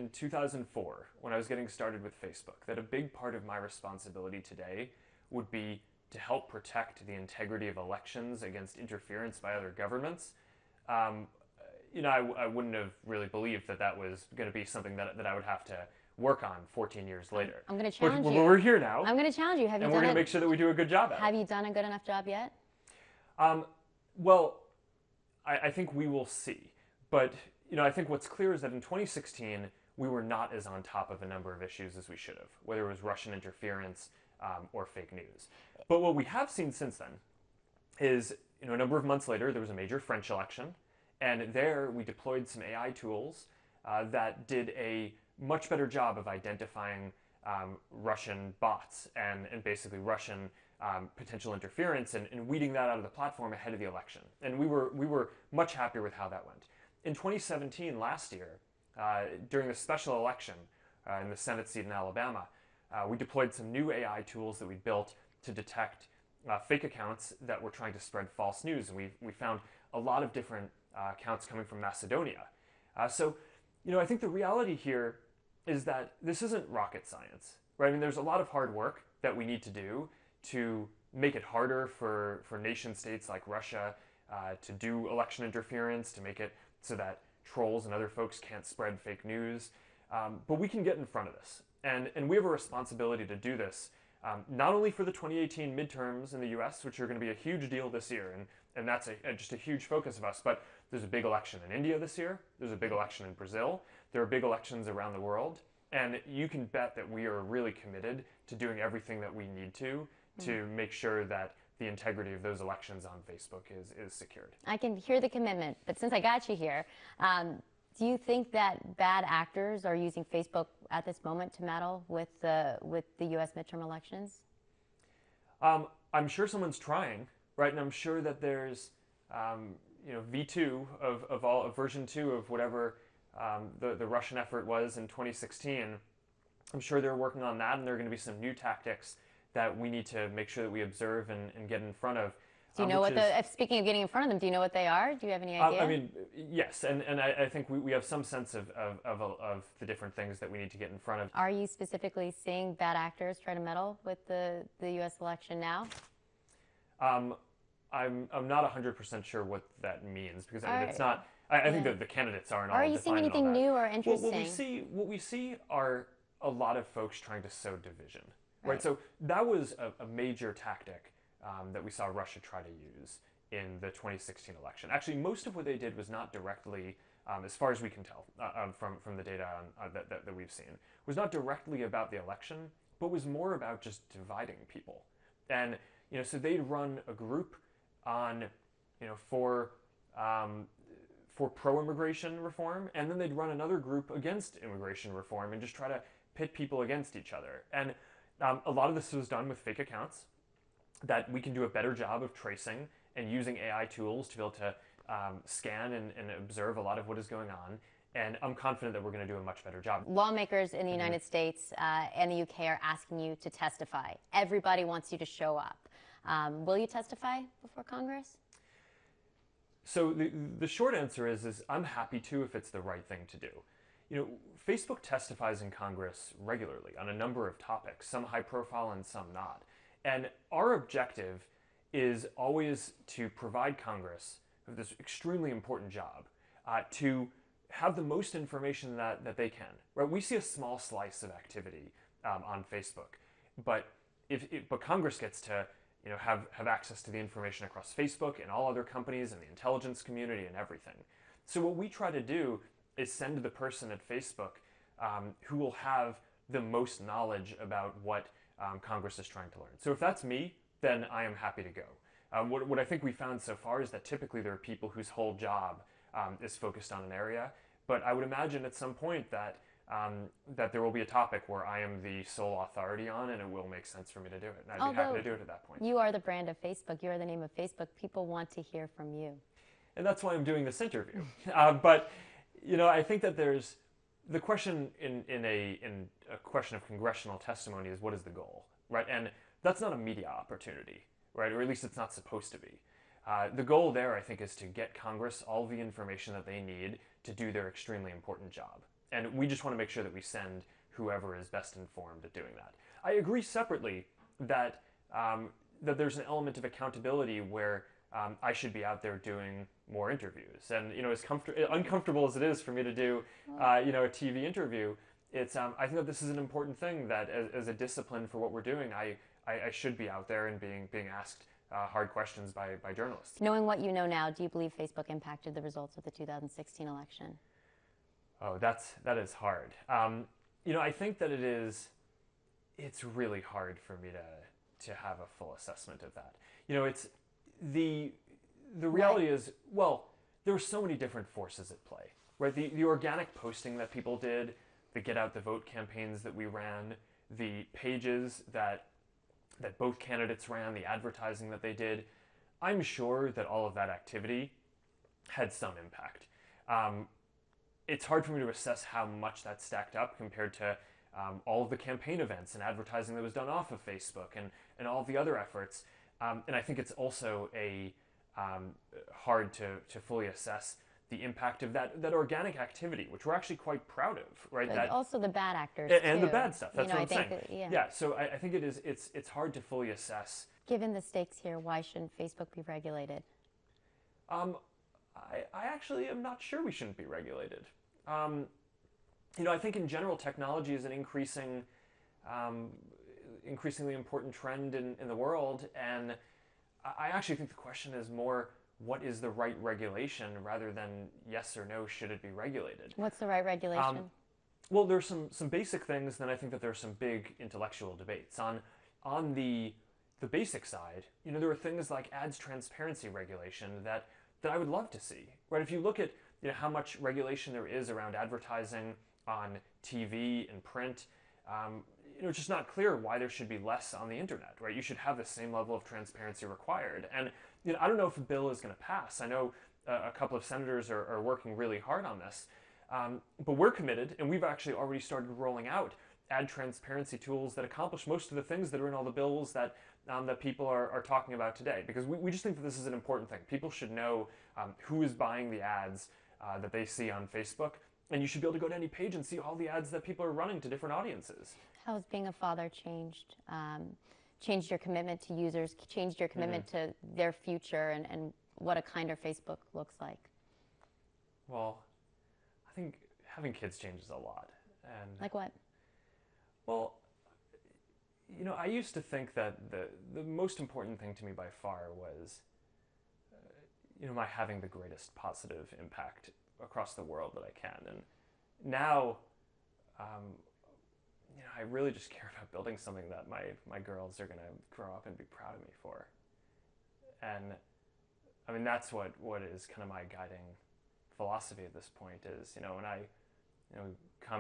in 2004, when I was getting started with Facebook, that a big part of my responsibility today would be to help protect the integrity of elections against interference by other governments. Um, I wouldn't have really believed that that was going to be something that I would have to work on 14 years later. I'm going to But challenge you. we're here now, I'm going to challenge you. Have you and done we're going it? to make sure that we do a good job at Have it. you done a good enough job yet? Um, well, I think we will see. But I think what's clear is that in 2016, we were not as on top of a number of issues as we should have, whether it was Russian interference or fake news. But what we have seen since then is, a number of months later, there was a major French election, and there we deployed some AI tools that did a much better job of identifying Russian bots and basically Russian potential interference and weeding that out of the platform ahead of the election. And we were much happier with how that went. In 2017, last year, during the special election in the Senate seat in Alabama, we deployed some new AI tools that we built to detect fake accounts that were trying to spread false news. And we found a lot of different accounts coming from Macedonia. I think the reality here is that this isn't rocket science, right? I mean, there's a lot of hard work that we need to do to make it harder for nation states like Russia to do election interference, to make it so that trolls and other folks can't spread fake news. But we can get in front of this. And we have a responsibility to do this, not only for the 2018 midterms in the US, which are going to be a huge deal this year, and that's just a huge focus of us, but there's a big election in India this year, there's a big election in Brazil, there are big elections around the world, and you can bet that we are really committed to doing everything that we need to make sure that the integrity of those elections on Facebook is secured. I can hear the commitment, but since I got you here, do you think that bad actors are using Facebook at this moment to meddle with the U.S. midterm elections? I'm sure someone's trying, right? And I'm sure that there's, V2 of version 2 of whatever the Russian effort was in 2016. I'm sure they're working on that, and there are going to be some new tactics that we need to make sure that we observe and get in front of. Do you know speaking of getting in front of them, do you know what they are? Do you have any idea? I mean, yes, and I think we have some sense of the different things that we need to get in front of. Are you specifically seeing bad actors try to meddle with the U.S. election now? I'm not 100% sure what that means, because I mean, it's not. I think that the candidates aren't all Are you seeing anything new or interesting? Well, what we see are a lot of folks trying to sow division, right? So that was a major tactic that we saw Russia try to use in the 2016 election. Actually, most of what they did was not directly, as far as we can tell from the data that we've seen, was not directly about the election, but was more about just dividing people. And so they'd run a group on, for pro-immigration reform, and then they'd run another group against immigration reform and just try to pit people against each other. And a lot of this was done with fake accounts that we can do a better job of tracing and using AI tools to be able to scan and observe a lot of what is going on. And I'm confident that we're going to do a much better job. Lawmakers in the United States and the UK are asking you to testify. Everybody wants you to show up. Will you testify before Congress? So the short answer is I'm happy to if it's the right thing to do. Facebook testifies in Congress regularly on a number of topics, some high profile and some not. And our objective is always to provide Congress with this extremely important job to have the most information that they can. Right? We see a small slice of activity on Facebook, but but Congress gets to have access to the information across Facebook and all other companies and the intelligence community and everything. So what we try to do is send the person at Facebook who will have the most knowledge about what Congress is trying to learn. So if that's me, then I am happy to go. What I think we found so far is that typically there are people whose whole job is focused on an area, but I would imagine at some point that there will be a topic where I am the sole authority on, and it will make sense for me to do it. And I'd be happy to do it at that point. You are the brand of Facebook. You are the name of Facebook. People want to hear from you. And that's why I'm doing this interview. But I think that there's the question in a question of congressional testimony is, what is the goal, right? And that's not a media opportunity, right? Or at least it's not supposed to be. The goal there, I think, is to get Congress all the information that they need to do their extremely important job. And we just want to make sure that we send whoever is best informed at doing that. I agree separately that that there's an element of accountability where I should be out there doing more interviews. And as uncomfortable as it is for me to do, a TV interview, it's I think that this is an important thing that as a discipline for what we're doing, I should be out there and being asked hard questions by journalists. Knowing what you know now, do you believe Facebook impacted the results of the 2016 election? Oh, that is hard. I think that it's really hard for me to have a full assessment of that. It's the reality is, well, there are so many different forces at play, right? The organic posting that people did, the get out the vote campaigns that we ran, the pages that both candidates ran, the advertising that they did. I'm sure that all of that activity had some impact. It's hard for me to assess how much that stacked up compared to all of the campaign events and advertising that was done off of Facebook and all of the other efforts. And I think it's also hard to fully assess the impact of that organic activity, which we're actually quite proud of, right? But also the bad actors and too. The bad stuff. That's what I'm saying. Yeah. So I think it's hard to fully assess. Given the stakes here, why shouldn't Facebook be regulated? I actually am not sure we shouldn't be regulated. I think in general technology is an increasingly important trend in the world, and I actually think the question is more, what is the right regulation rather than yes or no, should it be regulated? What's the right regulation? Well, there's some basic things, then I think that there's some big intellectual debates. On the basic side, there are things like ads transparency regulation that I would love to see. Right? If you look at how much regulation there is around advertising on TV and print, it's just not clear why there should be less on the internet, right? You should have the same level of transparency required. And I don't know if a bill is going to pass. I know a couple of senators are working really hard on this, but we're committed, and we've actually already started rolling out ad transparency tools that accomplish most of the things that are in all the bills that people are talking about today, because we just think that this is an important thing. People should know who is buying the ads that they see on Facebook, and you should be able to go to any page and see all the ads that people are running to different audiences. How has being a father changed your commitment to users, changed your commitment to their future, and what a kinder Facebook looks like? Well, I think having kids changes a lot. And like what? Well, I used to think that the most important thing to me by far was, my having the greatest positive impact across the world that I can. And now, I really just care about building something that my girls are going to grow up and be proud of me for. And I mean, that's what is kind of my guiding philosophy at this point is, when I come